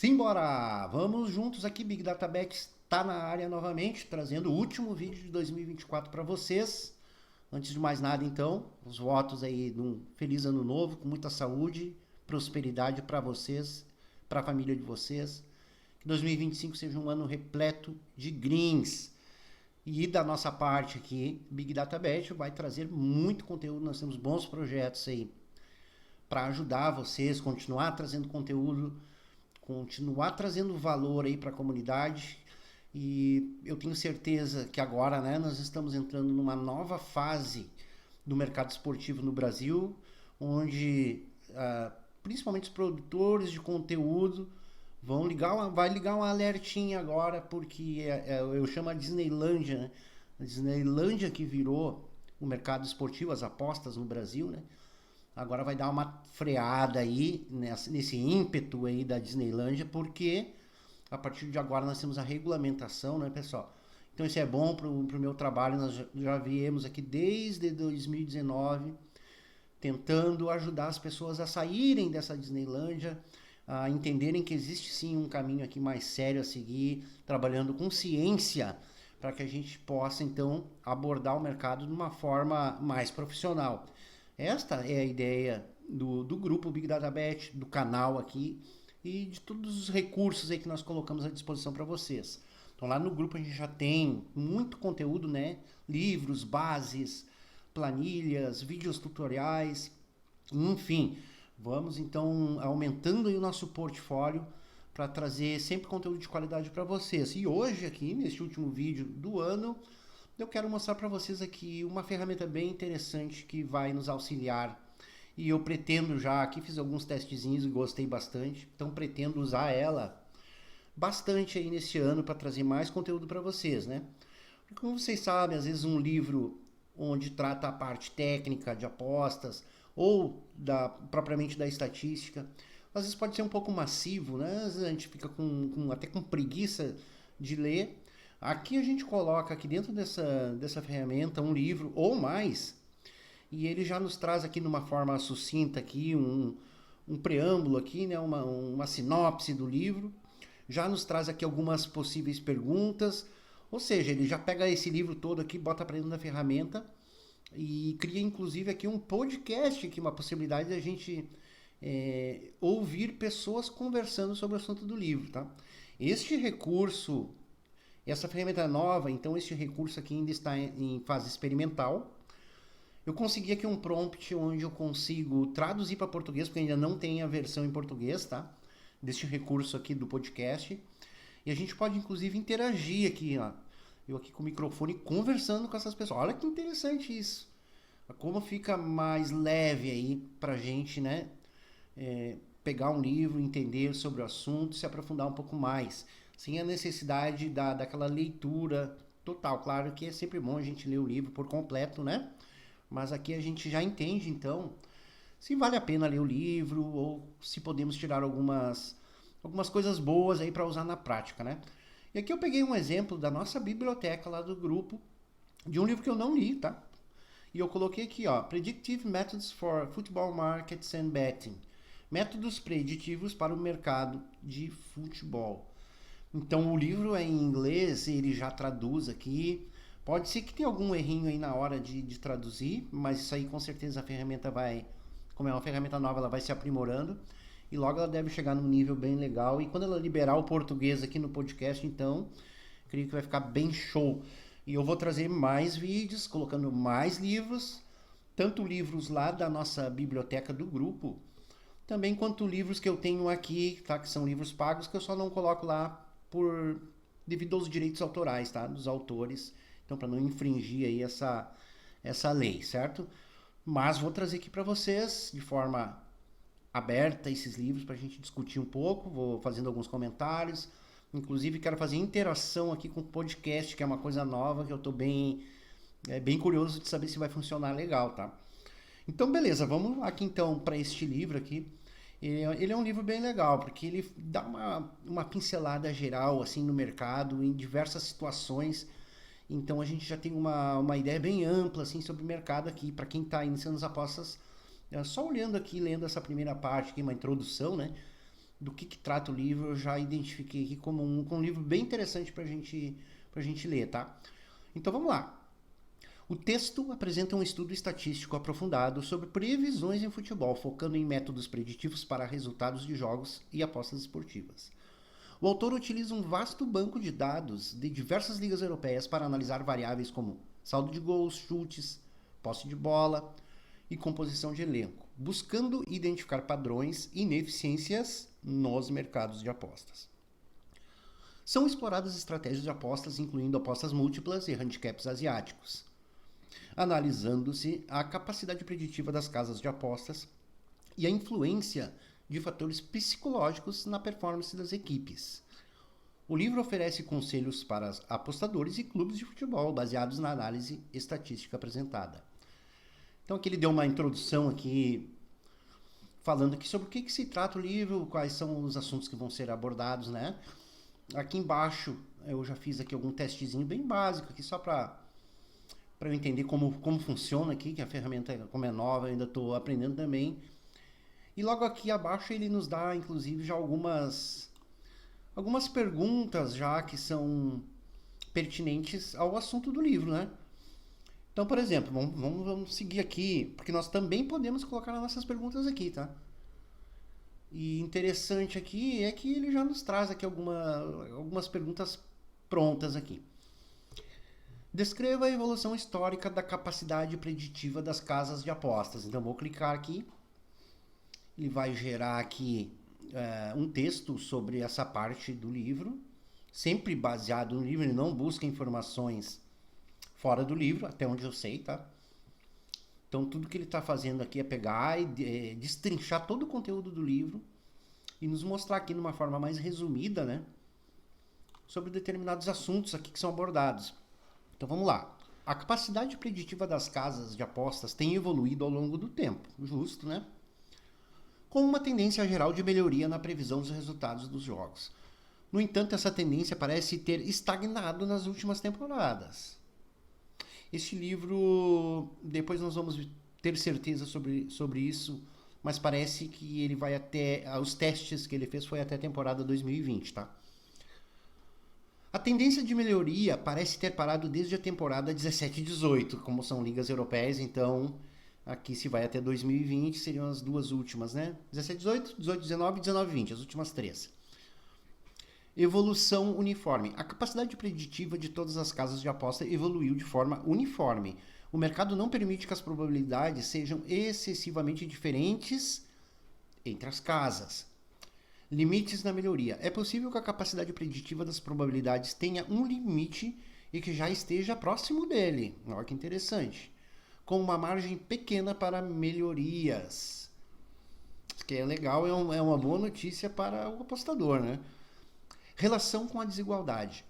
Simbora! Vamos juntos aqui, Big Data Bet está na área novamente, trazendo o último vídeo de 2024 para vocês. Antes de mais nada, então, os votos aí de um feliz ano novo, com muita saúde, prosperidade para vocês, para a família de vocês. Que 2025 seja um ano repleto de greens. E da nossa parte aqui, Big Data Bet vai trazer muito conteúdo, nós temos bons projetos aí para ajudar vocês, continuar trazendo conteúdo, continuar trazendo valor aí para a comunidade. E eu tenho certeza que agora, né, nós estamos entrando numa nova fase do mercado esportivo no Brasil, onde principalmente os produtores de conteúdo vai ligar uma alertinha agora, porque eu chamo a Disneylândia, né? A Disneylândia que virou o mercado esportivo, as apostas no Brasil, né? Agora vai dar uma freada aí nesse ímpeto aí da Disneylândia, porque a partir de agora nós temos a regulamentação, né, pessoal? Então isso é bom para o meu trabalho. Nós já viemos aqui desde 2019 tentando ajudar as pessoas a saírem dessa Disneylândia, a entenderem que existe sim um caminho aqui mais sério a seguir, trabalhando com ciência, para que a gente possa então abordar o mercado de uma forma mais profissional. Esta é a ideia do grupo Big Data Bet, do canal aqui e de todos os recursos aí que nós colocamos à disposição para vocês. Então lá no grupo a gente já tem muito conteúdo, né? Livros, bases, planilhas, vídeos tutoriais, enfim. Vamos então aumentando aí o nosso portfólio para trazer sempre conteúdo de qualidade para vocês. E hoje aqui, neste último vídeo do ano, eu quero mostrar para vocês aqui uma ferramenta bem interessante que vai nos auxiliar. E eu pretendo já, aqui fiz alguns testezinhos e gostei bastante, então pretendo usar ela bastante aí nesse ano para trazer mais conteúdo para vocês, né? Porque como vocês sabem, às vezes um livro onde trata a parte técnica de apostas ou propriamente da estatística, às vezes pode ser um pouco massivo, né? Às vezes a gente fica até com preguiça de ler. Aqui a gente coloca aqui dentro dessa ferramenta um livro ou mais, e ele já nos traz aqui numa forma sucinta aqui um preâmbulo aqui, né, uma sinopse do livro, já nos traz aqui algumas possíveis perguntas, ou seja, ele já pega esse livro todo aqui, bota para dentro da ferramenta e cria inclusive aqui um podcast, aqui uma possibilidade de a gente ouvir pessoas conversando sobre o assunto do livro, tá? Este recurso, essa ferramenta nova, então este recurso aqui ainda está em fase experimental. Eu consegui aqui um prompt onde eu consigo traduzir para português, porque ainda não tem a versão em português, tá? Deste recurso aqui do podcast. E a gente pode inclusive interagir aqui, ó. Eu aqui com o microfone conversando com essas pessoas. Olha que interessante isso. Como fica mais leve aí pra gente, né? Pegar um livro, entender sobre o assunto, se aprofundar um pouco mais. Sem a necessidade daquela leitura total. Claro que é sempre bom a gente ler o livro por completo, né? Mas aqui a gente já entende, então, se vale a pena ler o livro ou se podemos tirar algumas coisas boas aí para usar na prática, né? E aqui eu peguei um exemplo da nossa biblioteca lá do grupo, de um livro que eu não li, tá? E eu coloquei aqui, ó, Predictive Methods for Football Markets and Betting. Métodos preditivos para o mercado de futebol. Então o livro é em inglês, ele já traduz aqui. Pode ser que tenha algum errinho aí na hora de traduzir, mas isso aí com certeza a ferramenta vai, como é uma ferramenta nova, ela vai se aprimorando e logo ela deve chegar num nível bem legal. E quando ela liberar o português aqui no podcast, então, creio que vai ficar bem show. E eu vou trazer mais vídeos, colocando mais livros, tanto livros lá da nossa biblioteca do grupo, também quanto livros que eu tenho aqui, tá? Que são livros pagos, que eu só não coloco lá devido aos direitos autorais, tá? Dos autores. Então, para não infringir aí essa lei, certo? Mas vou trazer aqui para vocês de forma aberta esses livros para a gente discutir um pouco. Vou fazendo alguns comentários. Inclusive, quero fazer interação aqui com o podcast, que é uma coisa nova que eu estou bem curioso de saber se vai funcionar legal, tá? Então, beleza. Vamos aqui então para este livro aqui. Ele é um livro bem legal, porque ele dá uma pincelada geral assim no mercado, em diversas situações. Então a gente já tem uma ideia bem ampla assim, sobre o mercado aqui, para quem está iniciando as apostas. Só olhando aqui, lendo essa primeira parte aqui, uma introdução, né? do que trata o livro, eu já identifiquei aqui como um livro bem interessante para a gente ler, tá? Então vamos lá. O texto apresenta um estudo estatístico aprofundado sobre previsões em futebol, focando em métodos preditivos para resultados de jogos e apostas esportivas. O autor utiliza um vasto banco de dados de diversas ligas europeias para analisar variáveis como saldo de gols, chutes, posse de bola e composição de elenco, buscando identificar padrões e ineficiências nos mercados de apostas. São exploradas estratégias de apostas, incluindo apostas múltiplas e handicaps asiáticos, analisando-se a capacidade preditiva das casas de apostas e a influência de fatores psicológicos na performance das equipes. O livro oferece conselhos para apostadores e clubes de futebol, baseados na análise estatística apresentada. Então aqui ele deu uma introdução aqui, falando aqui sobre o que se trata o livro, quais são os assuntos que vão ser abordados, né? Aqui embaixo eu já fiz aqui algum testezinho bem básico, aqui só para eu entender como funciona aqui, que a ferramenta, como é nova, eu ainda estou aprendendo também. E logo aqui abaixo ele nos dá, inclusive, já algumas perguntas já que são pertinentes ao assunto do livro, né? Então, por exemplo, vamos seguir aqui, porque nós também podemos colocar as nossas perguntas aqui, tá? E interessante aqui é que ele já nos traz aqui algumas perguntas prontas aqui. Descreva a evolução histórica da capacidade preditiva das casas de apostas. Então, vou clicar aqui. Ele vai gerar aqui um texto sobre essa parte do livro, sempre baseado no livro, ele não busca informações fora do livro, até onde eu sei, tá? Então, tudo que ele está fazendo aqui é pegar e destrinchar todo o conteúdo do livro e nos mostrar aqui de uma forma mais resumida, né? Sobre determinados assuntos aqui que são abordados. Então, vamos lá. A capacidade preditiva das casas de apostas tem evoluído ao longo do tempo, justo, né? Com uma tendência geral de melhoria na previsão dos resultados dos jogos. No entanto, essa tendência parece ter estagnado nas últimas temporadas. Este livro, depois nós vamos ter certeza sobre isso, mas parece que ele vai até... Os testes que ele fez foi até a temporada 2020, tá? A tendência de melhoria parece ter parado desde a temporada 17 e 18, como são ligas europeias, então aqui se vai até 2020, seriam as duas últimas, né? 17 e 18, 18 e 19 e 19 e 20, as últimas três. Evolução uniforme. A capacidade preditiva de todas as casas de aposta evoluiu de forma uniforme. O mercado não permite que as probabilidades sejam excessivamente diferentes entre as casas. Limites na melhoria. É possível que a capacidade preditiva das probabilidades tenha um limite e que já esteja próximo dele. Olha que interessante. Com uma margem pequena para melhorias. Isso que é legal, é uma boa notícia para o apostador, né? Relação com a desigualdade.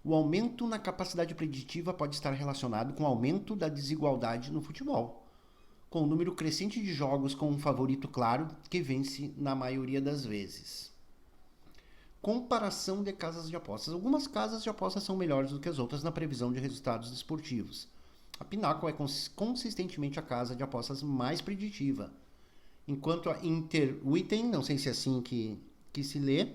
O aumento na capacidade preditiva pode estar relacionado com o aumento da desigualdade no futebol, com um número crescente de jogos com um favorito claro que vence na maioria das vezes. Comparação de casas de apostas. Algumas casas de apostas são melhores do que as outras na previsão de resultados esportivos. A Pinnacle é consistentemente a casa de apostas mais preditiva, enquanto a Interwetten, não sei se é assim que se lê,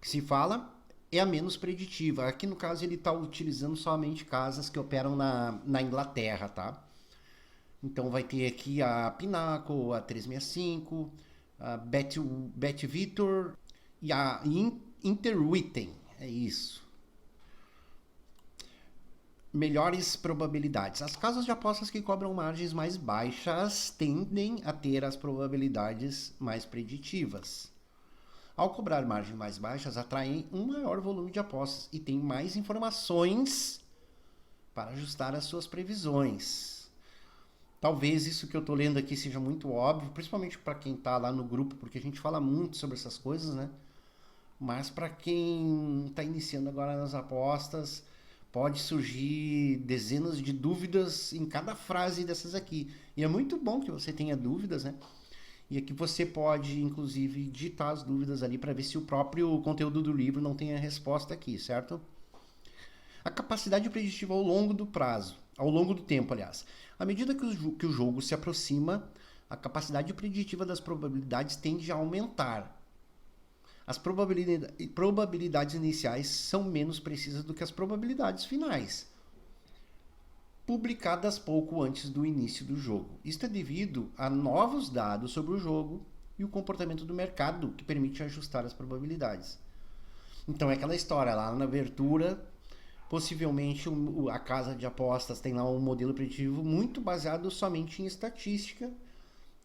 que se fala, é a menos preditiva. Aqui no caso ele está utilizando somente casas que operam na Inglaterra, tá? Então vai ter aqui a Pinnacle, a 365, a BetVitor e a Interwetten, é isso. Melhores probabilidades. As casas de apostas que cobram margens mais baixas tendem a ter as probabilidades mais preditivas. Ao cobrar margens mais baixas, atraem um maior volume de apostas e têm mais informações para ajustar as suas previsões. Talvez isso que eu estou lendo aqui seja muito óbvio, principalmente para quem está lá no grupo, porque a gente fala muito sobre essas coisas, né? Mas para quem está iniciando agora nas apostas, pode surgir dezenas de dúvidas em cada frase dessas aqui. E é muito bom que você tenha dúvidas, né? E aqui você pode, inclusive, digitar as dúvidas ali para ver se o próprio conteúdo do livro não tem a resposta aqui, certo? A capacidade preditiva ao longo do prazo, ao longo do tempo, aliás. À medida que o jogo se aproxima, a capacidade preditiva das probabilidades tende a aumentar. As probabilidades iniciais são menos precisas do que as probabilidades finais, publicadas pouco antes do início do jogo. Isto é devido a novos dados sobre o jogo e o comportamento do mercado que permite ajustar as probabilidades. Então é aquela história, lá na abertura, possivelmente a casa de apostas tem lá um modelo preditivo muito baseado somente em estatística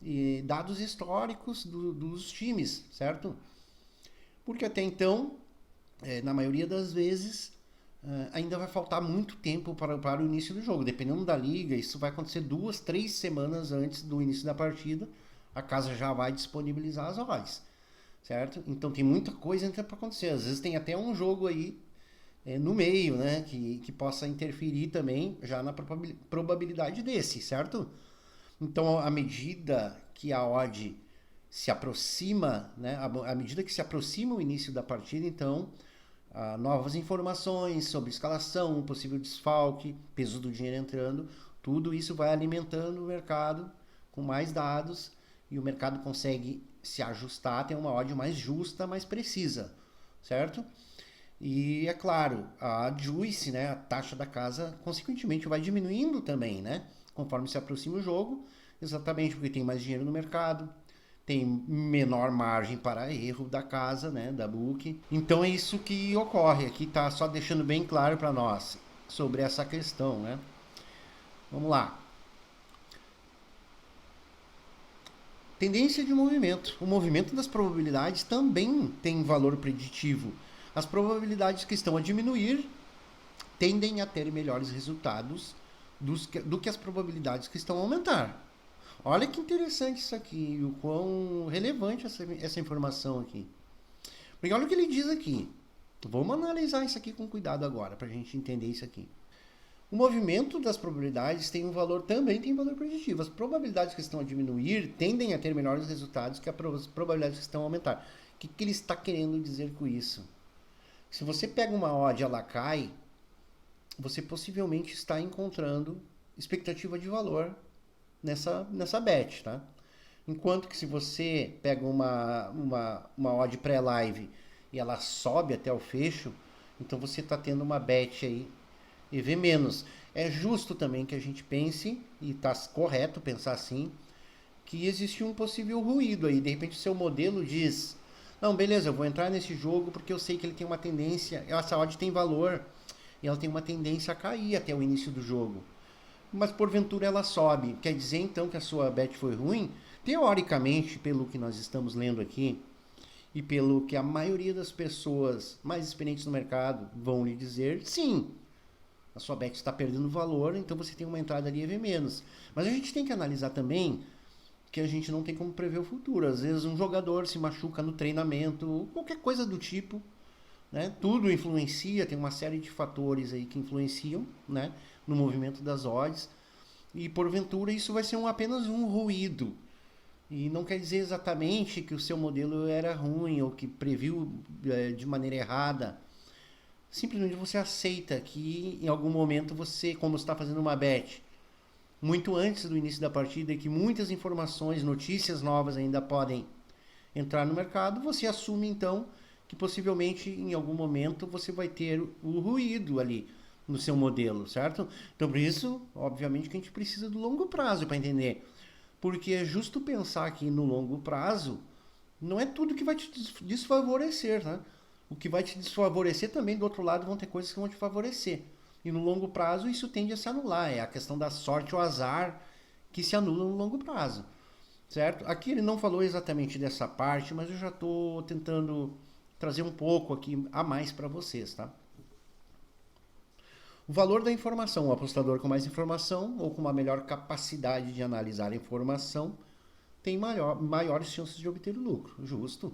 e dados históricos dos times, certo? Porque até então, na maioria das vezes, ainda vai faltar muito tempo para o início do jogo. Dependendo da liga, isso vai acontecer 2, 3 semanas antes do início da partida. A casa já vai disponibilizar as odds, certo? Então tem muita coisa ainda para acontecer. Às vezes tem até um jogo aí no meio, né, que possa interferir também já na probabilidade desse, certo? Então, à medida que a odd se aproxima, né, à medida que se aproxima o início da partida, então, novas informações sobre escalação, possível desfalque, peso do dinheiro entrando, tudo isso vai alimentando o mercado com mais dados e o mercado consegue se ajustar, ter uma odd mais justa, mais precisa, certo? E é claro, a juice, né, a taxa da casa, consequentemente vai diminuindo também, né, conforme se aproxima o jogo, exatamente porque tem mais dinheiro no mercado, tem menor margem para erro da casa, né, da book. Então é isso que ocorre. Aqui está só deixando bem claro para nós sobre essa questão, né? Vamos lá. Tendência de movimento. O movimento das probabilidades também tem valor preditivo. As probabilidades que estão a diminuir tendem a ter melhores resultados do que as probabilidades que estão a aumentar. Olha que interessante isso aqui, o quão relevante essa informação aqui. Porque olha o que ele diz aqui. Vamos analisar isso aqui com cuidado agora, para a gente entender isso aqui. O movimento das probabilidades tem um valor, também tem valor preditivo. As probabilidades que estão a diminuir tendem a ter melhores resultados que as probabilidades que estão a aumentar. O que ele está querendo dizer com isso? Se você pega uma odd e ela cai, você possivelmente está encontrando expectativa de valor nessa bet, tá? Enquanto que se você pega uma odd pré-live e ela sobe até o fecho, então você está tendo uma bet aí EV menos. É justo também que a gente pense, e está correto pensar assim, que existe um possível ruído aí. De repente o seu modelo diz, não, beleza, eu vou entrar nesse jogo porque eu sei que ele tem uma tendência, essa odd tem valor, e ela tem uma tendência a cair até o início do jogo. Mas porventura ela sobe. Quer dizer então que a sua bet foi ruim? Teoricamente, pelo que nós estamos lendo aqui, e pelo que a maioria das pessoas mais experientes no mercado vão lhe dizer, sim, a sua bet está perdendo valor, então você tem uma entrada ali EV menos. Mas a gente tem que analisar também que a gente não tem como prever o futuro. Às vezes um jogador se machuca no treinamento, qualquer coisa do tipo, né? Tudo influencia, tem uma série de fatores aí que influenciam, né, no movimento das odds, e porventura isso vai ser apenas um ruído. E não quer dizer exatamente que o seu modelo era ruim ou que previu de maneira errada. Simplesmente você aceita que em algum momento você, como está fazendo uma bet, muito antes do início da partida, e que muitas informações, notícias novas ainda podem entrar no mercado, você assume então que possivelmente em algum momento você vai ter o ruído ali no seu modelo, certo? Então por isso, obviamente que a gente precisa do longo prazo para entender. Porque é justo pensar que no longo prazo não é tudo que vai te desfavorecer, né? O que vai te desfavorecer também, do outro lado, vão ter coisas que vão te favorecer. E no longo prazo isso tende a se anular. É a questão da sorte ou azar que se anula no longo prazo, certo? Aqui ele não falou exatamente dessa parte, mas eu já estou tentando trazer um pouco aqui a mais para vocês, tá? O valor da informação. O apostador com mais informação ou com uma melhor capacidade de analisar a informação tem maiores chances de obter o lucro. Justo.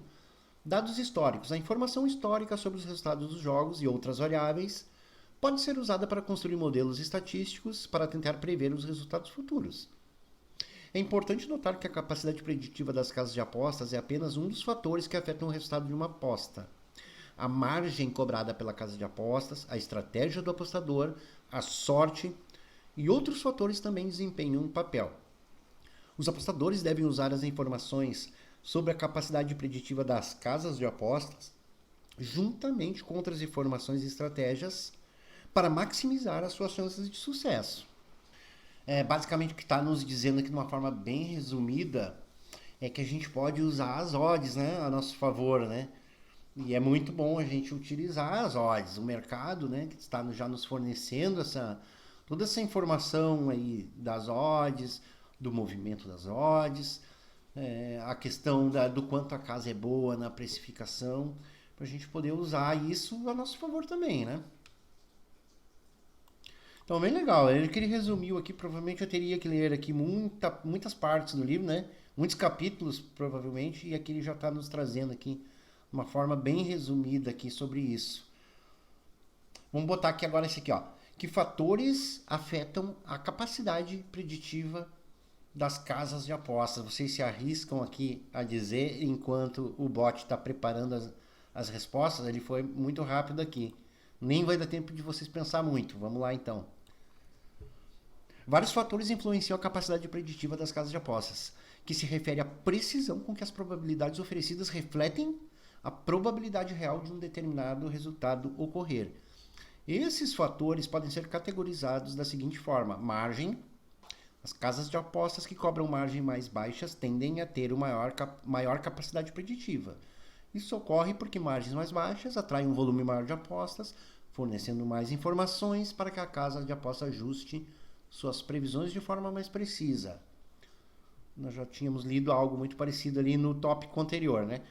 Dados históricos. A informação histórica sobre os resultados dos jogos e outras variáveis pode ser usada para construir modelos estatísticos para tentar prever os resultados futuros. É importante notar que a capacidade preditiva das casas de apostas é apenas um dos fatores que afetam o resultado de uma aposta. A margem cobrada pela casa de apostas, a estratégia do apostador, a sorte e outros fatores também desempenham um papel. Os apostadores devem usar as informações sobre a capacidade preditiva das casas de apostas, juntamente com outras informações e estratégias para maximizar as suas chances de sucesso. Basicamente o que está nos dizendo aqui de uma forma bem resumida é que a gente pode usar as odds, né, a nosso favor, né? E é muito bom a gente utilizar as odds, o mercado, né, que está já nos fornecendo toda essa informação aí das odds, do movimento das odds, a questão do quanto a casa é boa na precificação, para a gente poder usar isso a nosso favor também, né? Então, bem legal. Ele que ele resumiu aqui, provavelmente eu teria que ler aqui muitas partes do livro, né? Muitos capítulos, provavelmente, e aqui ele já está nos trazendo aqui uma forma bem resumida aqui sobre isso. Vamos botar aqui agora esse aqui, ó. Que fatores afetam a capacidade preditiva das casas de apostas? Vocês se arriscam aqui a dizer enquanto o bot está preparando as respostas? Ele foi muito rápido aqui. Nem vai dar tempo de vocês pensar muito. Vamos lá então. Vários fatores influenciam a capacidade preditiva das casas de apostas, que se refere à precisão com que as probabilidades oferecidas refletem a probabilidade real de um determinado resultado ocorrer. Esses fatores podem ser categorizados da seguinte forma: margem. As casas de apostas que cobram margens mais baixas tendem a ter uma maior capacidade preditiva. Isso ocorre porque margens mais baixas atraem um volume maior de apostas, fornecendo mais informações para que a casa de aposta ajuste suas previsões de forma mais precisa. Nós já tínhamos lido algo muito parecido ali no tópico anterior, né?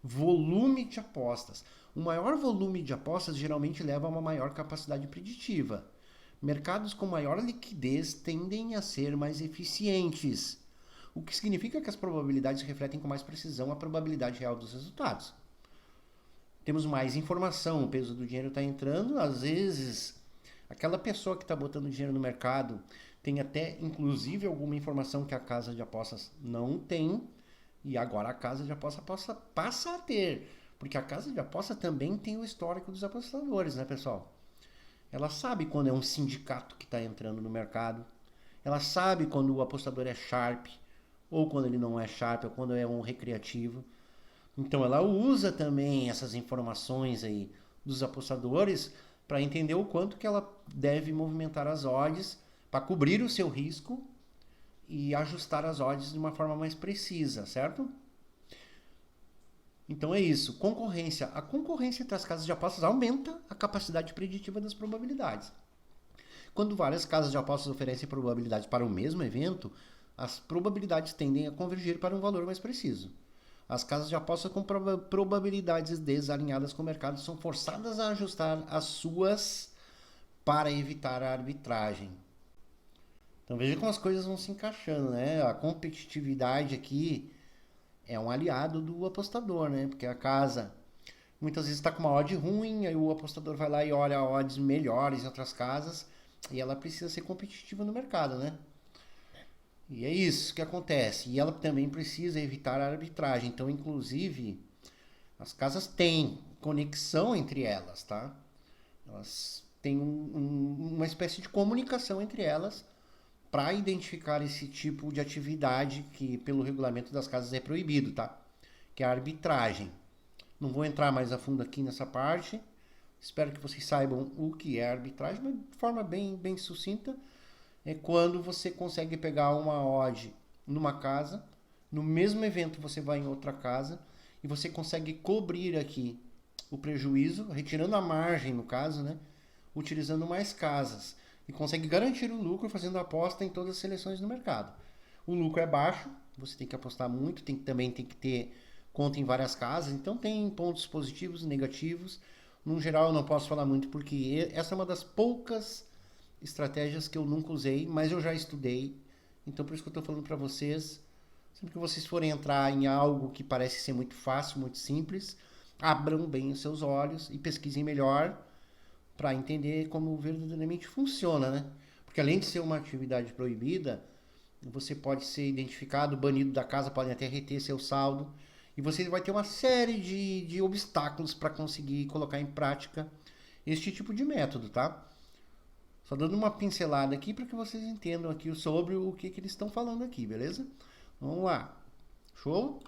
Volume de apostas. Um maior volume de apostas geralmente leva a uma maior capacidade preditiva. Mercados com maior liquidez tendem a ser mais eficientes, o que significa que as probabilidades refletem com mais precisão a probabilidade real dos resultados. Temos mais informação, o peso do dinheiro está entrando, às vezes aquela pessoa que está botando dinheiro no mercado tem até inclusive alguma informação que a casa de apostas não tem, e agora a casa de aposta passa a ter, porque a casa de aposta também tem o histórico dos apostadores, né, pessoal? Ela sabe quando é um sindicato que está entrando no mercado, ela sabe quando o apostador é sharp, ou quando ele não é sharp, ou quando é um recreativo. Então ela usa também essas informações aí dos apostadores para entender o quanto que ela deve movimentar as odds para cobrir o seu risco e ajustar as odds de uma forma mais precisa, certo? Então é isso. Concorrência. A concorrência entre as casas de apostas aumenta a capacidade preditiva das probabilidades. Quando várias casas de apostas oferecem probabilidades para o mesmo evento, as probabilidades tendem a convergir para um valor mais preciso. As casas de apostas com probabilidades desalinhadas com o mercado são forçadas a ajustar as suas para evitar a arbitragem. Então veja como as coisas vão se encaixando, né? A competitividade aqui é um aliado do apostador, né? Porque a casa muitas vezes está com uma odd ruim, aí o apostador vai lá e olha odds melhores em outras casas e ela precisa ser competitiva no mercado, né? E é isso que acontece. E ela também precisa evitar a arbitragem. Então, inclusive, as casas têm conexão entre elas, tá? Elas têm uma espécie de comunicação entre elas para identificar esse tipo de atividade que, pelo regulamento das casas, é proibido, tá? Que é a arbitragem. Não vou entrar mais a fundo aqui nessa parte. Espero que vocês saibam o que é arbitragem, mas de forma bem sucinta. É quando você consegue pegar uma odd numa casa, no mesmo evento você vai em outra casa e você consegue cobrir aqui o prejuízo, retirando a margem no caso, né? Utilizando mais casas e consegue garantir o lucro fazendo aposta em todas as seleções do mercado. O lucro é baixo, você tem que apostar muito, também tem que ter conta em várias casas, então tem pontos positivos e negativos. No geral eu não posso falar muito porque essa é uma das poucas estratégias que eu nunca usei, mas eu já estudei. Então por isso que eu estou falando para vocês, sempre que vocês forem entrar em algo que parece ser muito fácil, muito simples, abram bem os seus olhos e pesquisem melhor para entender como verdadeiramente funciona, né? Porque além de ser uma atividade proibida, você pode ser identificado, banido da casa, podem até reter seu saldo, e você vai ter uma série de obstáculos para conseguir colocar em prática este tipo de método, tá? Só dando uma pincelada aqui para que vocês entendam aqui sobre o que eles estão falando aqui, beleza? Vamos lá. Show?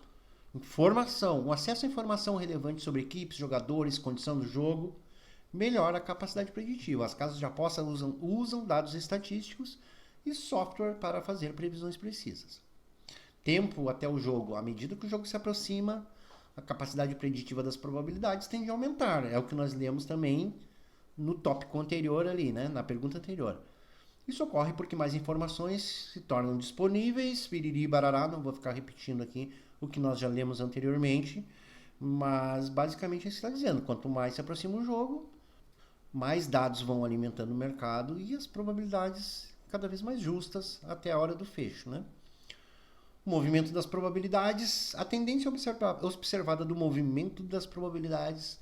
Informação, o acesso à informação relevante sobre equipes, jogadores, condição do jogo, melhora a capacidade preditiva. As casas de aposta usam dados estatísticos e software para fazer previsões precisas. Tempo até o jogo. À medida que o jogo se aproxima, a capacidade preditiva das probabilidades tende a aumentar. É o que nós lemos também no tópico anterior ali, né? Na pergunta anterior. Isso ocorre porque mais informações se tornam disponíveis, piriri barará, não vou ficar repetindo aqui o que nós já lemos anteriormente, mas basicamente isso está dizendo, quanto mais se aproxima o jogo, mais dados vão alimentando o mercado e as probabilidades cada vez mais justas até a hora do fecho, né? O movimento das probabilidades, a tendência observada do movimento das probabilidades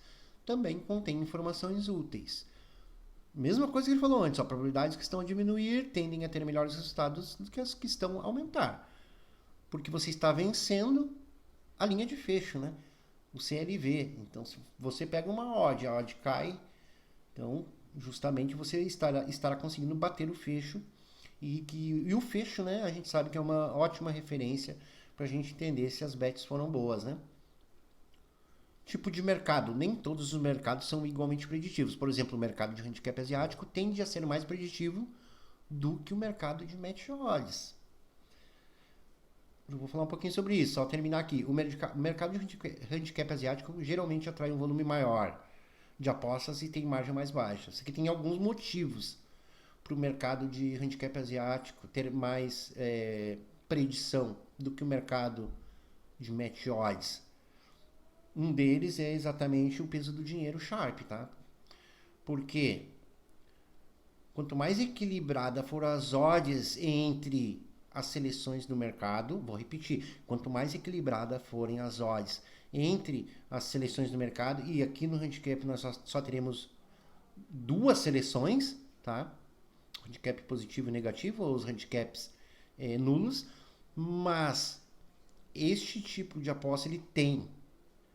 também contém informações úteis. Mesma coisa que ele falou antes, probabilidades que estão a diminuir tendem a ter melhores resultados do que as que estão a aumentar. Porque você está vencendo a linha de fecho, né? O CLV. Então, se você pega uma odd, a odd cai, então, justamente você estará conseguindo bater o fecho. E o fecho, né? A gente sabe que é uma ótima referência para a gente entender se as bets foram boas, né? Tipo de mercado. Nem todos os mercados são igualmente preditivos. Por exemplo, o mercado de handicap asiático tende a ser mais preditivo do que o mercado de match odds. Eu vou falar um pouquinho sobre isso, só terminar aqui. O mercado de handicap asiático geralmente atrai um volume maior de apostas e tem margem mais baixa. Isso aqui tem alguns motivos para o mercado de handicap asiático ter mais predição do que o mercado de match odds. Um deles é exatamente o peso do dinheiro Sharp, tá? Porque quanto mais equilibrada for as odds entre as seleções do mercado, vou repetir, quanto mais equilibrada forem as odds entre as seleções do mercado, e aqui no handicap nós só teremos duas seleções, tá? Handicap positivo e negativo, ou os handicaps nulos, mas este tipo de aposta ele tem,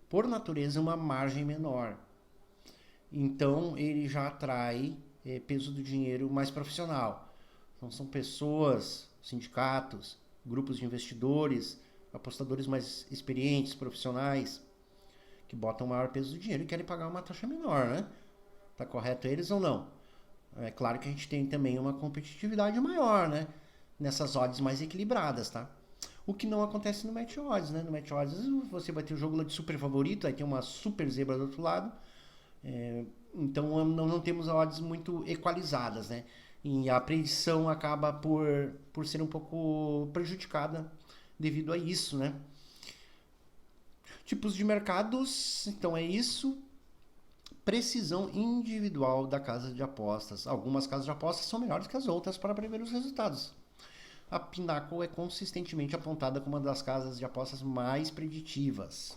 por natureza, uma margem menor. Então ele já atrai peso do dinheiro mais profissional. Então são pessoas, sindicatos, grupos de investidores, apostadores mais experientes, profissionais, que botam maior peso do dinheiro e querem pagar uma taxa menor, né? Tá correto eles ou não? É claro que a gente tem também uma competitividade maior, né? Nessas odds mais equilibradas, tá? O que não acontece no match odds, né? No match odds você vai ter o jogo lá de super favorito, aí tem uma super zebra do outro lado. Então não temos odds muito equalizadas, né? E a predição acaba por ser um pouco prejudicada devido a isso, né? Tipos de mercados, então é isso. Precisão individual da casa de apostas. Algumas casas de apostas são melhores que as outras para prever os resultados. A Pinnacle é consistentemente apontada como uma das casas de apostas mais preditivas.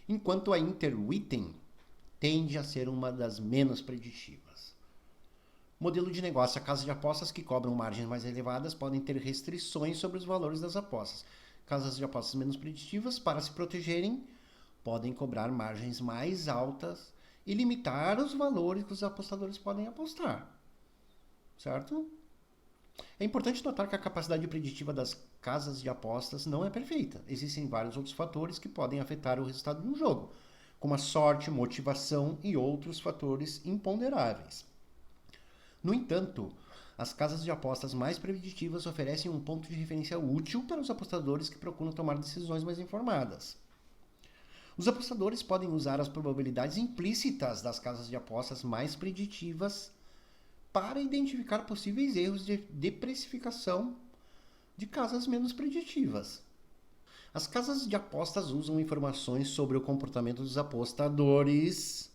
Enquanto a Interwitten tende a ser uma das menos preditivas. Modelo de negócio. A casa de apostas que cobram margens mais elevadas podem ter restrições sobre os valores das apostas. Casas de apostas menos preditivas, para se protegerem, podem cobrar margens mais altas e limitar os valores que os apostadores podem apostar. Certo? É importante notar que a capacidade preditiva das casas de apostas não é perfeita. Existem vários outros fatores que podem afetar o resultado de um jogo, como a sorte, motivação e outros fatores imponderáveis. No entanto, as casas de apostas mais preditivas oferecem um ponto de referência útil para os apostadores que procuram tomar decisões mais informadas. Os apostadores podem usar as probabilidades implícitas das casas de apostas mais preditivas para identificar possíveis erros de precificação de casas menos preditivas. As casas de apostas usam informações sobre o comportamento dos apostadores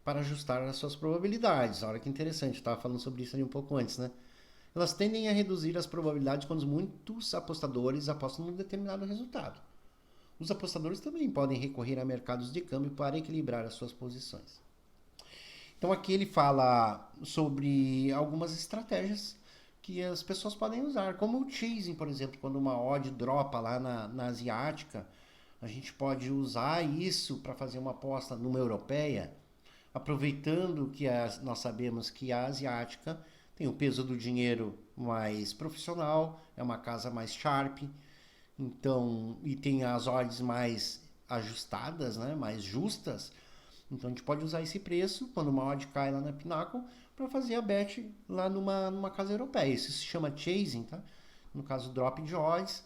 para ajustar as suas probabilidades. Olha que interessante, eu estava falando sobre isso ali um pouco antes, né? Elas tendem a reduzir as probabilidades quando muitos apostadores apostam num determinado resultado. Os apostadores também podem recorrer a mercados de câmbio para equilibrar as suas posições. Então aqui ele fala sobre algumas estratégias que as pessoas podem usar, como o chasing, por exemplo, quando uma odd dropa lá na asiática, a gente pode usar isso para fazer uma aposta numa europeia, aproveitando que nós sabemos que a asiática tem o peso do dinheiro mais profissional, é uma casa mais sharp, Então, e tem as odds mais ajustadas, né, mais justas. Então a gente pode usar esse preço quando uma odd cai lá na Pinnacle para fazer a bet lá numa casa europeia. Isso se chama chasing, tá? No caso, drop de odds.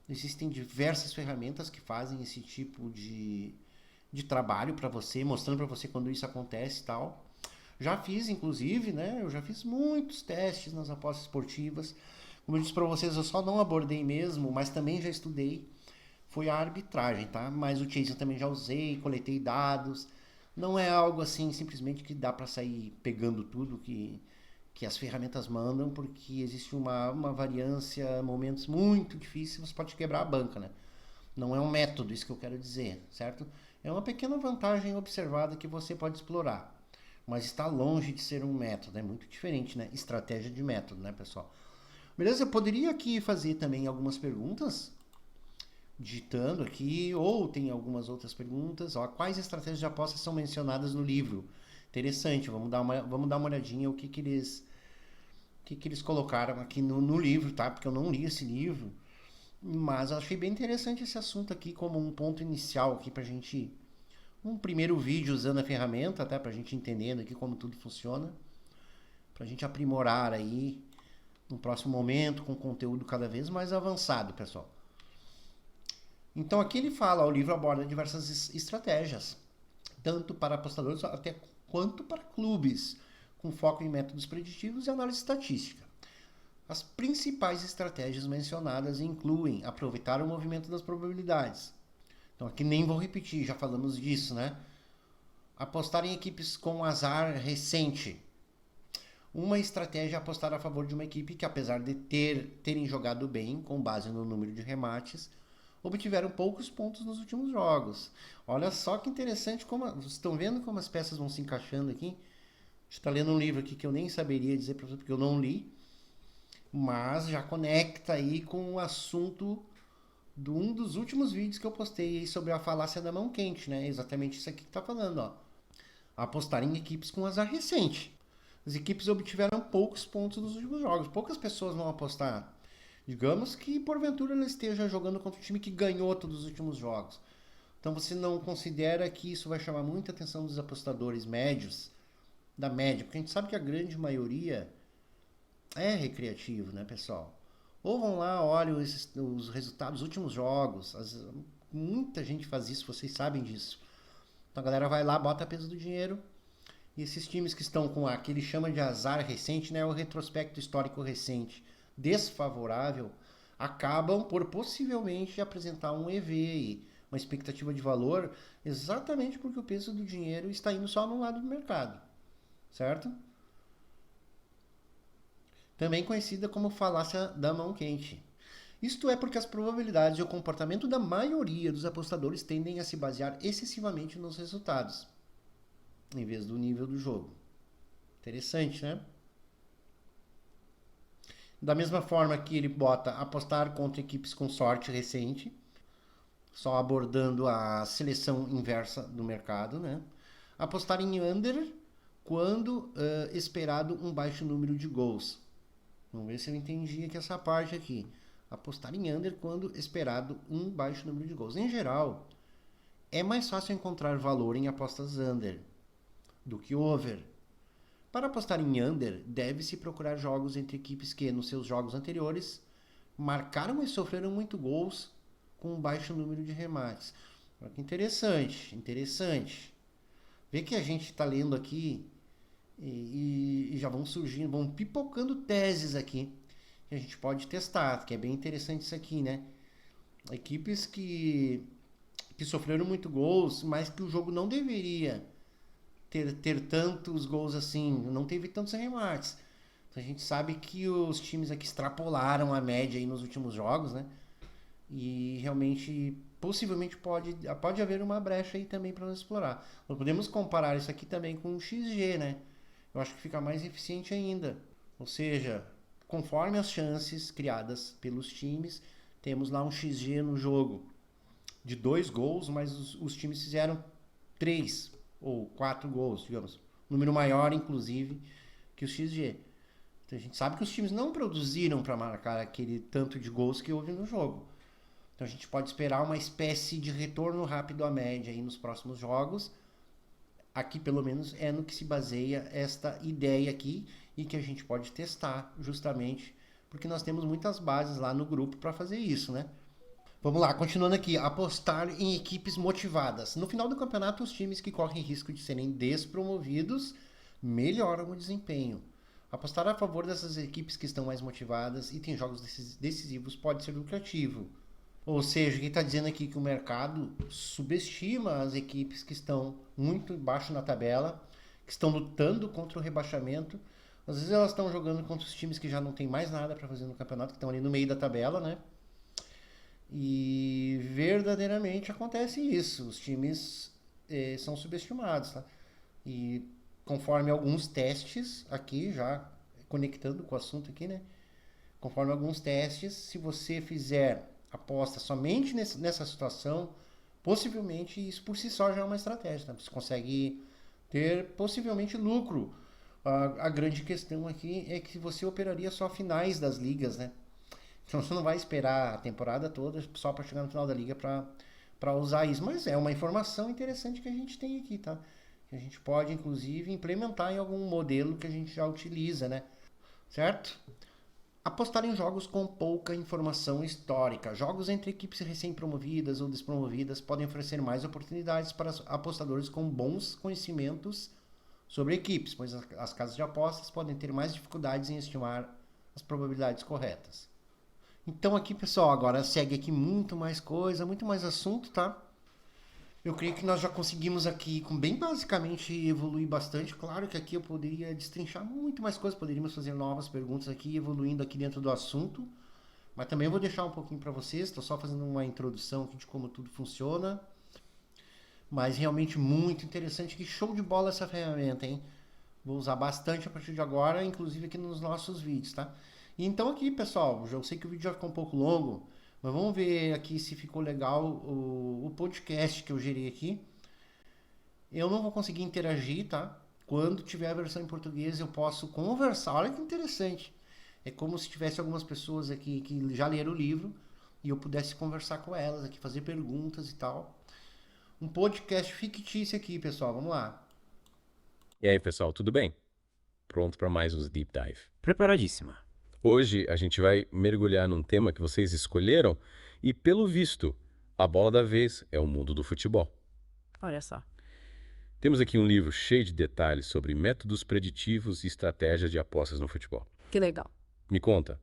Existem diversas ferramentas que fazem esse tipo de trabalho para você, mostrando para você quando isso acontece e tal. Já fiz, inclusive, né? Eu já fiz muitos testes nas apostas esportivas. Como eu disse para vocês, eu só não abordei mesmo, mas também já estudei. Foi a arbitragem, tá? Mas o chasing também já usei, coletei dados. Não é algo assim simplesmente que dá para sair pegando tudo que as ferramentas mandam, porque existe uma variância, momentos muito difíceis, você pode quebrar a banca, né? Não é um método, isso que eu quero dizer, certo? É uma pequena vantagem observada que você pode explorar, mas está longe de ser um método, é muito diferente, né? Estratégia de método, né, pessoal? Beleza? Eu poderia aqui fazer também algumas perguntas, digitando aqui, ou tem algumas outras perguntas. Ó, quais estratégias de aposta são mencionadas no livro? Interessante, vamos dar uma olhadinha o que eles colocaram aqui no livro, tá? Porque eu não li esse livro, mas eu achei bem interessante esse assunto aqui como um ponto inicial aqui pra gente, um primeiro vídeo usando a ferramenta, até pra gente entendendo aqui como tudo funciona, pra gente aprimorar aí no próximo momento com conteúdo cada vez mais avançado, pessoal. Então aqui ele fala, o livro aborda diversas estratégias, tanto para apostadores até quanto para clubes, com foco em métodos preditivos e análise estatística. As principais estratégias mencionadas incluem aproveitar o movimento das probabilidades. Então aqui nem vou repetir, já falamos disso, né? Apostar em equipes com azar recente. Uma estratégia é apostar a favor de uma equipe que, apesar de terem jogado bem, com base no número de remates, obtiveram poucos pontos nos últimos jogos. Olha só que interessante, vocês estão vendo como as peças vão se encaixando aqui? Está lendo um livro aqui que eu nem saberia dizer para você porque eu não li, mas já conecta aí com o assunto de um dos últimos vídeos que eu postei aí sobre a falácia da mão quente, né? Exatamente isso aqui que está falando, ó. Apostar em equipes com azar recente. As equipes obtiveram poucos pontos nos últimos jogos. Poucas pessoas vão apostar. Digamos que porventura ela esteja jogando contra um time que ganhou todos os últimos jogos. Então você não considera que isso vai chamar muita atenção dos apostadores médios, da média, porque a gente sabe que a grande maioria é recreativo, né, pessoal? Ou vão lá, olham os resultados dos últimos jogos. Muita gente faz isso, vocês sabem disso. Então a galera vai lá, bota peso do dinheiro. E esses times que estão com aquele chama de azar recente, né, o retrospecto histórico recente desfavorável, acabam por possivelmente apresentar um EV, uma expectativa de valor, exatamente porque o peso do dinheiro está indo só num lado do mercado, certo? Também conhecida como falácia da mão quente. Isto é porque as probabilidades e o comportamento da maioria dos apostadores tendem a se basear excessivamente nos resultados, em vez do nível do jogo. Interessante, né? Da mesma forma que ele bota apostar contra equipes com sorte recente, só abordando a seleção inversa do mercado, né? Apostar em under quando esperado um baixo número de gols. Vamos ver se eu entendi aqui essa parte aqui. Apostar em under quando esperado um baixo número de gols. Em geral, é mais fácil encontrar valor em apostas under do que over. Para apostar em under, deve-se procurar jogos entre equipes que, nos seus jogos anteriores, marcaram e sofreram muito gols com um baixo número de remates. Olha que interessante, interessante. Vê que a gente está lendo aqui e já vão surgindo, vão pipocando teses aqui que a gente pode testar, que é bem interessante isso aqui, né? Equipes que sofreram muito gols, mas que o jogo não deveria ter tantos gols assim, não teve tantos remates. Então a gente sabe que os times aqui extrapolaram a média aí nos últimos jogos, né? E realmente, possivelmente pode haver uma brecha aí também para nós explorar. Nós podemos comparar isso aqui também com o XG, né? Eu acho que fica mais eficiente ainda. Ou seja, conforme as chances criadas pelos times, temos lá um XG no jogo de 2 gols, mas os times fizeram 3 ou 4 gols, digamos. Número maior, inclusive, que o XG. Então a gente sabe que os times não produziram para marcar aquele tanto de gols que houve no jogo. Então a gente pode esperar uma espécie de retorno rápido à média aí nos próximos jogos. Aqui, pelo menos, é no que se baseia esta ideia aqui e que a gente pode testar justamente porque nós temos muitas bases lá no grupo para fazer isso, né? Vamos lá, continuando aqui. Apostar em equipes motivadas. No final do campeonato, os times que correm risco de serem despromovidos melhoram o desempenho. Apostar a favor dessas equipes que estão mais motivadas e têm jogos decisivos pode ser lucrativo. Ou seja, quem está dizendo aqui que o mercado subestima as equipes que estão muito embaixo na tabela, que estão lutando contra o rebaixamento. Às vezes elas estão jogando contra os times que já não tem mais nada para fazer no campeonato, que estão ali no meio da tabela, né? E verdadeiramente acontece isso. Os times são subestimados, tá? E conforme alguns testes aqui, já conectando com o assunto aqui, né? Conforme alguns testes, se você fizer aposta somente nessa situação, possivelmente isso por si só já é uma estratégia, tá? Você consegue ter possivelmente lucro. A grande questão aqui é que você operaria só finais das ligas, né? Então você não vai esperar a temporada toda só para chegar no final da liga para usar isso. Mas é uma informação interessante que a gente tem aqui, tá? Que a gente pode, inclusive, implementar em algum modelo que a gente já utiliza, né? Certo? Apostar em jogos com pouca informação histórica. Jogos entre equipes recém-promovidas ou despromovidas podem oferecer mais oportunidades para apostadores com bons conhecimentos sobre equipes, pois as casas de apostas podem ter mais dificuldades em estimar as probabilidades corretas. Então aqui, pessoal, agora segue aqui muito mais coisa, muito mais assunto, tá? Eu creio que nós já conseguimos aqui, com bem basicamente, evoluir bastante. Claro que aqui eu poderia destrinchar muito mais coisas, poderíamos fazer novas perguntas aqui, evoluindo aqui dentro do assunto. Mas também eu vou deixar um pouquinho para vocês, estou só fazendo uma introdução aqui de como tudo funciona. Mas realmente muito interessante, que show de bola essa ferramenta, hein? Vou usar bastante a partir de agora, inclusive aqui nos nossos vídeos, tá? E então aqui, pessoal, eu sei que o vídeo já ficou um pouco longo, mas vamos ver aqui se ficou legal o podcast que eu gerei aqui. Eu não vou conseguir interagir, tá? Quando tiver a versão em português eu posso conversar. Olha que interessante. É como se tivesse algumas pessoas aqui que já leram o livro e eu pudesse conversar com elas aqui, fazer perguntas e tal. Um podcast fictício aqui, pessoal. Vamos lá. E aí, pessoal, tudo bem? Pronto para mais uns Deep Dive. Preparadíssima. Hoje a gente vai mergulhar num tema que vocês escolheram e, pelo visto, a bola da vez é o mundo do futebol. Olha só. Temos aqui um livro cheio de detalhes sobre métodos preditivos e estratégias de apostas no futebol. Que legal. Me conta,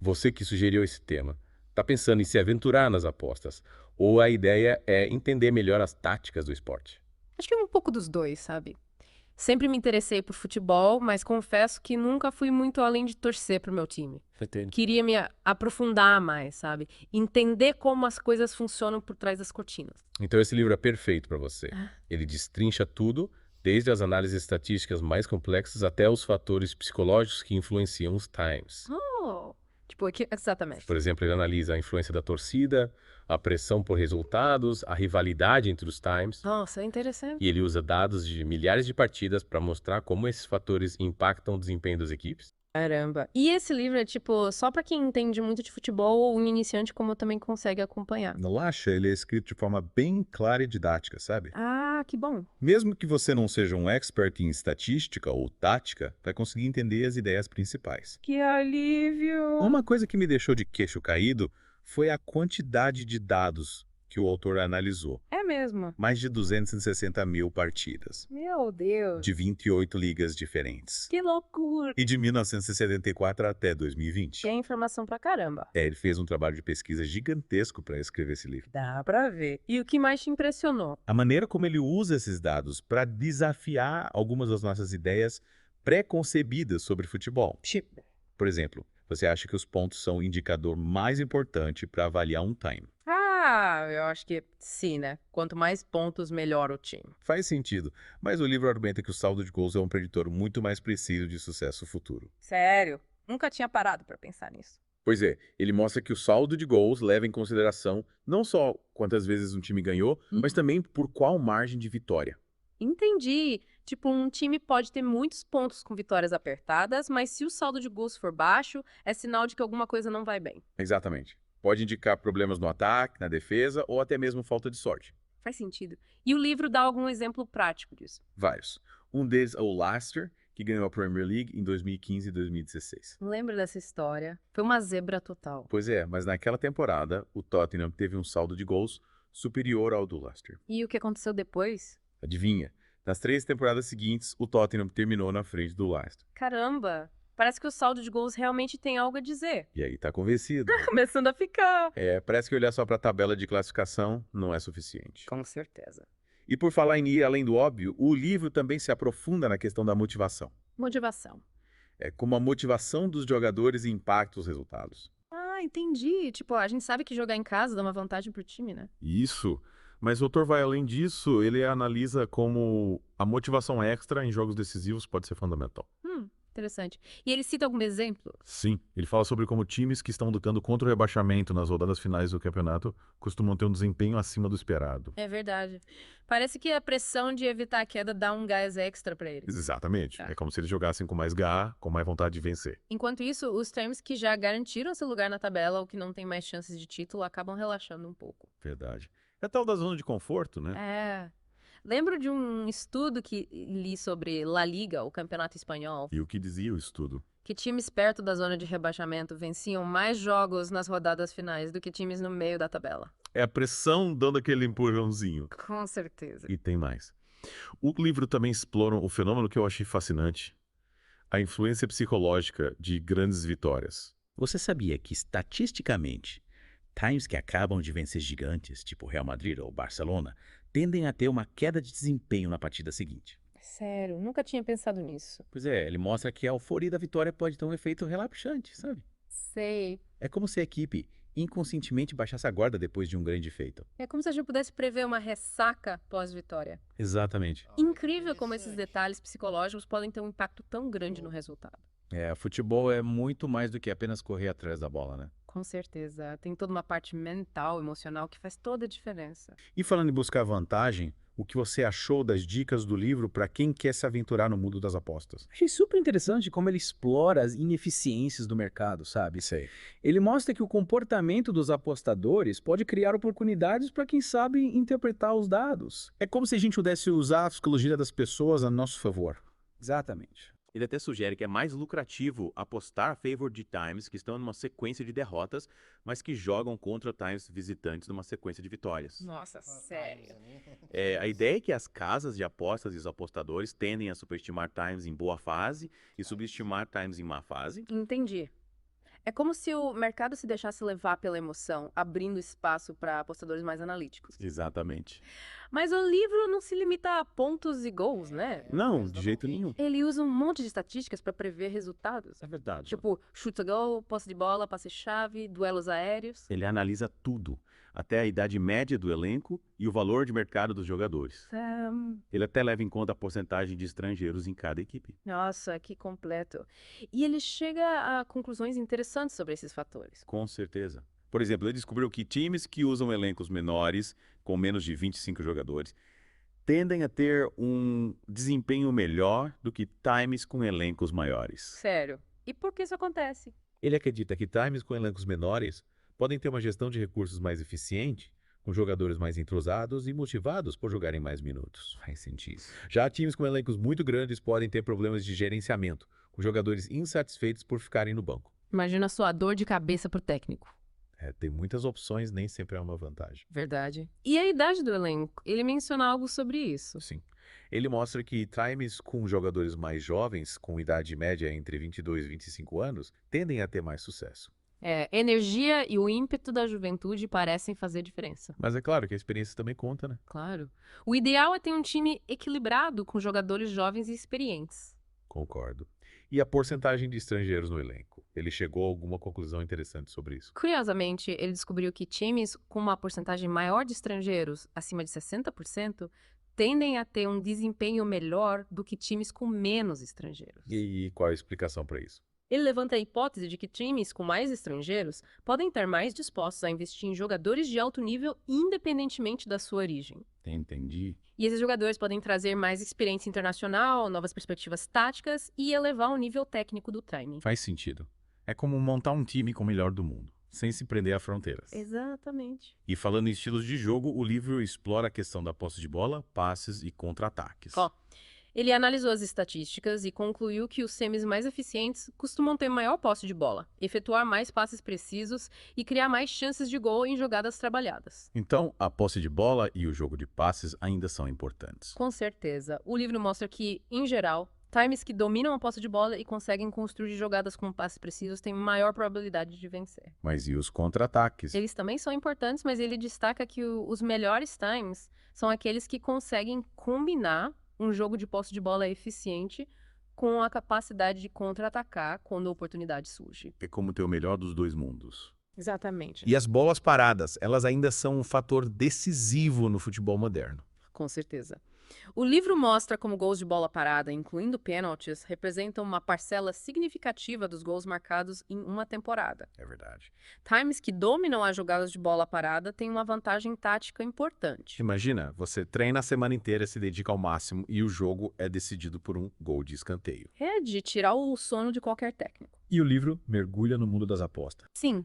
você que sugeriu esse tema, está pensando em se aventurar nas apostas ou a ideia é entender melhor as táticas do esporte? Acho que é um pouco dos dois, sabe? Sempre me interessei por futebol, mas confesso que nunca fui muito além de torcer pro meu time. Queria me aprofundar mais, sabe? Entender como as coisas funcionam por trás das cortinas. Então esse livro é perfeito para você. Ele destrincha tudo, desde as análises estatísticas mais complexas até os fatores psicológicos que influenciam os times. Oh, tipo, exatamente. Por exemplo, ele analisa a influência da torcida, a pressão por resultados, a rivalidade entre os times, Nossa, é interessante. e ele usa dados de milhares de partidas para mostrar como esses fatores impactam o desempenho das equipes. Caramba. E esse livro é tipo só pra quem entende muito de futebol ou um iniciante como eu também consegue acompanhar. Relaxa, ele é escrito de forma bem clara e didática, sabe? Ah, que bom. Mesmo que você não seja um expert em estatística ou tática, vai conseguir entender as ideias principais. Que alívio. Uma coisa que me deixou de queixo caído foi a quantidade de dados que o autor analisou. É mesmo. Mais de 260 mil partidas, Meu Deus. de 28 ligas diferentes. Que loucura. E de 1974 até 2020. Que é informação pra caramba. Ele fez um trabalho de pesquisa gigantesco para escrever esse livro. Dá pra ver. E o que mais te impressionou? A maneira como ele usa esses dados para desafiar algumas das nossas ideias pré-concebidas sobre futebol. Por exemplo, você acha que os pontos são o indicador mais importante para avaliar um time. Ah, eu acho que sim, né? Quanto mais pontos, melhor o time. Faz sentido, mas o livro argumenta que o saldo de gols é um preditor muito mais preciso de sucesso futuro. Sério? Nunca tinha parado pra pensar nisso. Pois é, ele mostra que o saldo de gols leva em consideração não só quantas vezes um time ganhou, mas também por qual margem de vitória. Entendi. Tipo, um time pode ter muitos pontos com vitórias apertadas, mas se o saldo de gols for baixo, é sinal de que alguma coisa não vai bem. Exatamente. Pode indicar problemas no ataque, na defesa ou até mesmo falta de sorte. Faz sentido. E o livro dá algum exemplo prático disso? Vários. Um deles é o Leicester, que ganhou a Premier League em 2015 e 2016. Lembro dessa história. Foi uma zebra total. Pois é, mas naquela temporada, o Tottenham teve um saldo de gols superior ao do Leicester. E o que aconteceu depois? Adivinha? Nas 3 temporadas seguintes, o Tottenham terminou na frente do Leicester. Caramba! Parece que o saldo de gols realmente tem algo a dizer. E aí, tá convencido? Começando a ficar. Parece que olhar só para a tabela de classificação não é suficiente. Com certeza. E por falar em ir além do óbvio, o livro também se aprofunda na questão da motivação. Motivação. Como a motivação dos jogadores impacta os resultados. Ah, entendi. Tipo, a gente sabe que jogar em casa dá uma vantagem pro time, né? Isso. Mas o autor vai além disso, ele analisa como a motivação extra em jogos decisivos pode ser fundamental. Interessante. E ele cita algum exemplo? Sim, ele fala sobre como times que estão lutando contra o rebaixamento nas rodadas finais do campeonato costumam ter um desempenho acima do esperado. É verdade. Parece que a pressão de evitar a queda dá um gás extra pra eles. Exatamente. Tá. É como se eles jogassem com mais garra, com mais vontade de vencer. Enquanto isso, os times que já garantiram seu lugar na tabela ou que não têm mais chances de título acabam relaxando um pouco. Verdade. É tal da zona de conforto, né? É. Lembro de um estudo que li sobre La Liga, o campeonato espanhol, E o que dizia o estudo? que times perto da zona de rebaixamento venciam mais jogos nas rodadas finais do que times no meio da tabela. É a pressão dando aquele empurrãozinho. Com certeza. E tem mais. O livro também explora o fenômeno que eu achei fascinante, a influência psicológica de grandes vitórias. Você sabia que, estatisticamente, times que acabam de vencer gigantes, tipo Real Madrid ou Barcelona, tendem a ter uma queda de desempenho na partida seguinte? Sério, nunca tinha pensado nisso. Pois é, ele mostra que a euforia da vitória pode ter um efeito relaxante, sabe? Sei. É como se a equipe inconscientemente baixasse a guarda depois de um grande feito. É como se a gente pudesse prever uma ressaca pós-vitória. Exatamente. Incrível como esses detalhes psicológicos podem ter um impacto tão grande no resultado. Futebol é muito mais do que apenas correr atrás da bola, né? Com certeza. Tem toda uma parte mental, emocional, que faz toda a diferença. E falando em buscar vantagem, o que você achou das dicas do livro para quem quer se aventurar no mundo das apostas? Achei super interessante como ele explora as ineficiências do mercado, sabe? Sei. Ele mostra que o comportamento dos apostadores pode criar oportunidades para quem sabe interpretar os dados. É como se a gente pudesse usar a psicologia das pessoas a nosso favor. Exatamente. Ele até sugere que é mais lucrativo apostar a favor de times que estão numa sequência de derrotas, mas que jogam contra times visitantes numa sequência de vitórias. Nossa, sério. A ideia é que as casas de apostas e os apostadores tendem a superestimar times em boa fase e subestimar times em má fase. Entendi. É como se o mercado se deixasse levar pela emoção, abrindo espaço para apostadores mais analíticos. Exatamente. Mas o livro não se limita a pontos e gols, né? Não, de jeito nenhum. Ele usa um monte de estatísticas para prever resultados. É verdade. Tipo, chute a gol, posse de bola, passe-chave, duelos aéreos. Ele analisa tudo, até a idade média do elenco e o valor de mercado dos jogadores. Ele até leva em conta a porcentagem de estrangeiros em cada equipe. Nossa, que completo. E ele chega a conclusões interessantes sobre esses fatores. Com certeza. Por exemplo, ele descobriu que times que usam elencos menores, com menos de 25 jogadores, tendem a ter um desempenho melhor do que times com elencos maiores. Sério. E por que isso acontece? Ele acredita que times com elencos menores podem ter uma gestão de recursos mais eficiente, com jogadores mais entrosados e motivados por jogarem mais minutos. Faz sentido. Já times com elencos muito grandes podem ter problemas de gerenciamento, com jogadores insatisfeitos por ficarem no banco. Imagina a sua dor de cabeça pro técnico. Tem muitas opções, nem sempre é uma vantagem. Verdade. E a idade do elenco? Ele menciona algo sobre isso. Sim. Ele mostra que times com jogadores mais jovens, com idade média entre 22 e 25 anos, tendem a ter mais sucesso. Energia e o ímpeto da juventude parecem fazer diferença. Mas é claro que a experiência também conta, né? Claro. O ideal é ter um time equilibrado com jogadores jovens e experientes. Concordo. E a porcentagem de estrangeiros no elenco? Ele chegou a alguma conclusão interessante sobre isso? Curiosamente, ele descobriu que times com uma porcentagem maior de estrangeiros, acima de 60%, tendem a ter um desempenho melhor do que times com menos estrangeiros. E qual a explicação para isso? Ele levanta a hipótese de que times com mais estrangeiros podem estar mais dispostos a investir em jogadores de alto nível independentemente da sua origem. Entendi. E esses jogadores podem trazer mais experiência internacional, novas perspectivas táticas e elevar o nível técnico do time. Faz sentido. É como montar um time com o melhor do mundo. sem se prender a fronteiras. Exatamente. E falando em estilos de jogo, o livro explora a questão da posse de bola, passes e contra-ataques. Ó, ele analisou as estatísticas e concluiu que os semis mais eficientes costumam ter maior posse de bola, efetuar mais passes precisos e criar mais chances de gol em jogadas trabalhadas. Então, a posse de bola e o jogo de passes ainda são importantes. Com certeza. O livro mostra que, em geral, times que dominam a posse de bola e conseguem construir jogadas com passes precisos têm maior probabilidade de vencer. Mas e os contra-ataques? Eles também são importantes, mas ele destaca que os melhores times são aqueles que conseguem combinar um jogo de posse de bola eficiente com a capacidade de contra-atacar quando a oportunidade surge. É como ter o melhor dos dois mundos. Exatamente. E as bolas paradas, elas ainda são um fator decisivo no futebol moderno. Com certeza. O livro mostra como gols de bola parada, incluindo pênaltis, representam uma parcela significativa dos gols marcados em uma temporada. É verdade. Times que dominam as jogadas de bola parada têm uma vantagem tática importante. Imagina, você treina a semana inteira, se dedica ao máximo e o jogo é decidido por um gol de escanteio. É de tirar o sono de qualquer técnico. E o livro mergulha no mundo das apostas. Sim,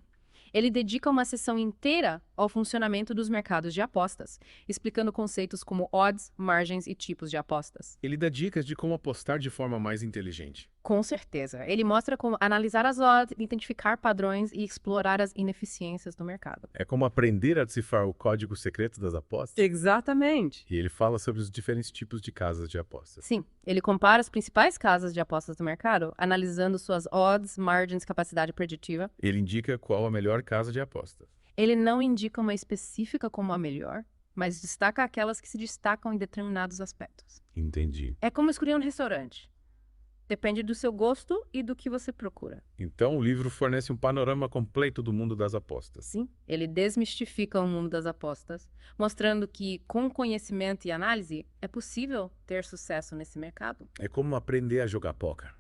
ele dedica uma sessão inteira ao funcionamento dos mercados de apostas, explicando conceitos como odds, margens e tipos de apostas. Ele dá dicas de como apostar de forma mais inteligente. Com certeza. Ele mostra como analisar as odds, identificar padrões e explorar as ineficiências do mercado. É como aprender a decifrar o código secreto das apostas. Exatamente. E ele fala sobre os diferentes tipos de casas de apostas. Sim, ele compara as principais casas de apostas do mercado, analisando suas odds, margens, capacidade preditiva. Ele indica qual a melhor casa de apostas. Ele não indica uma específica como a melhor, mas destaca aquelas que se destacam em determinados aspectos. Entendi. É como escolher um restaurante. Depende do seu gosto e do que você procura. Então, o livro fornece um panorama completo do mundo das apostas. Sim, ele desmistifica o mundo das apostas, mostrando que, com conhecimento e análise, é possível ter sucesso nesse mercado. É como aprender a jogar póquer.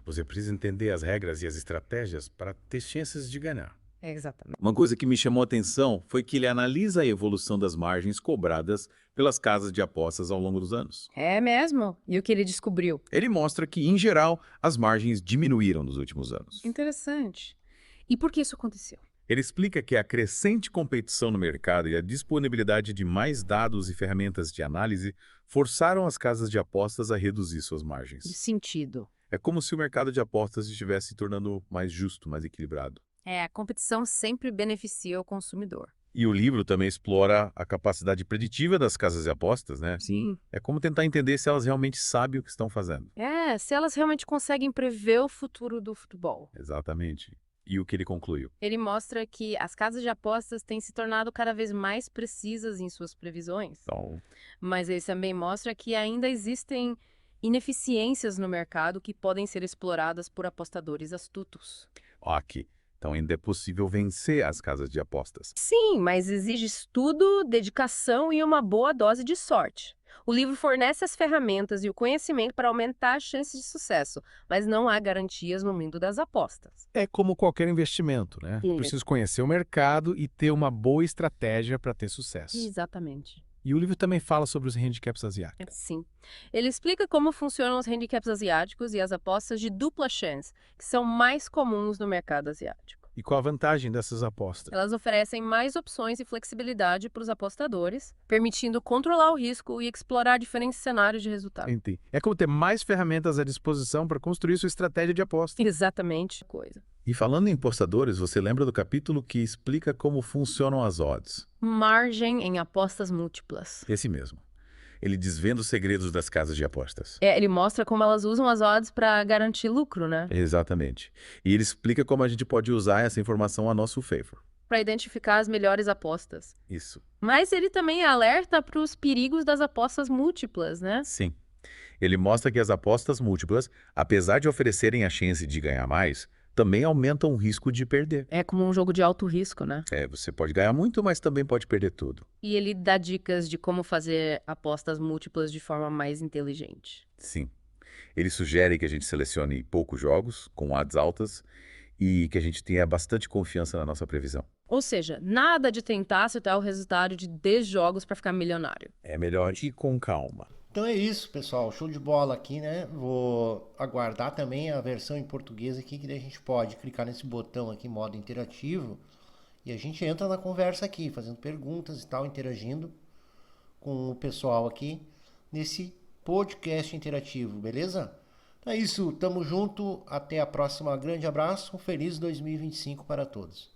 Você precisa entender as regras e as estratégias para ter chances de ganhar. Exatamente. Uma coisa que me chamou a atenção foi que ele analisa a evolução das margens cobradas pelas casas de apostas ao longo dos anos. É mesmo? E o que ele descobriu? Ele mostra que, em geral, as margens diminuíram nos últimos anos. Interessante. E por que isso aconteceu? Ele explica que a crescente competição no mercado e a disponibilidade de mais dados e ferramentas de análise forçaram as casas de apostas a reduzir suas margens. De sentido. É como se o mercado de apostas estivesse se tornando mais justo, mais equilibrado. A competição sempre beneficia o consumidor. E o livro também explora a capacidade preditiva das casas de apostas, né? Sim. É como tentar entender se elas realmente sabem o que estão fazendo. Se elas realmente conseguem prever o futuro do futebol. Exatamente. E o que ele concluiu? Ele mostra que as casas de apostas têm se tornado cada vez mais precisas em suas previsões. Então, Mas ele também mostra que ainda existem ineficiências no mercado que podem ser exploradas por apostadores astutos. aqui. Então ainda é possível vencer as casas de apostas. Sim, mas exige estudo, dedicação e uma boa dose de sorte. O livro fornece as ferramentas e o conhecimento para aumentar as chances de sucesso, mas não há garantias no mundo das apostas. É como qualquer investimento, né? Sim. Preciso conhecer o mercado e ter uma boa estratégia para ter sucesso. Exatamente. E o livro também fala sobre os handicaps asiáticos. Sim. Ele explica como funcionam os handicaps asiáticos e as apostas de dupla chance, que são mais comuns no mercado asiático. E qual a vantagem dessas apostas? Elas oferecem mais opções e flexibilidade para os apostadores, permitindo controlar o risco e explorar diferentes cenários de resultado. Entendi. É como ter mais ferramentas à disposição para construir sua estratégia de aposta. Exatamente. Coisa. E falando em apostadores, você lembra do capítulo que explica como funcionam as odds? Margem em apostas múltiplas. Esse mesmo. Ele desvenda os segredos das casas de apostas. Ele mostra como elas usam as odds para garantir lucro, né? Exatamente. E ele explica como a gente pode usar essa informação a nosso favor. Para identificar as melhores apostas. Isso. Mas ele também alerta para os perigos das apostas múltiplas, né? Sim. Ele mostra que as apostas múltiplas, apesar de oferecerem a chance de ganhar mais, também aumentam o risco de perder. É como um jogo de alto risco, né? Você pode ganhar muito, mas também pode perder tudo. E ele dá dicas de como fazer apostas múltiplas de forma mais inteligente. Sim. Ele sugere que a gente selecione poucos jogos, com odds altas, e que a gente tenha bastante confiança na nossa previsão. Ou seja, nada de tentar acertar o resultado de 10 jogos para ficar milionário. É melhor ir com calma. Então é isso, pessoal. Show de bola aqui, né? Vou aguardar também a versão em português aqui, que daí a gente pode clicar nesse botão aqui, modo interativo, E a gente entra na conversa aqui, fazendo perguntas e tal, interagindo com o pessoal aqui nesse podcast interativo, beleza? Então é isso, tamo junto, até a próxima, grande abraço, um feliz 2025 para todos.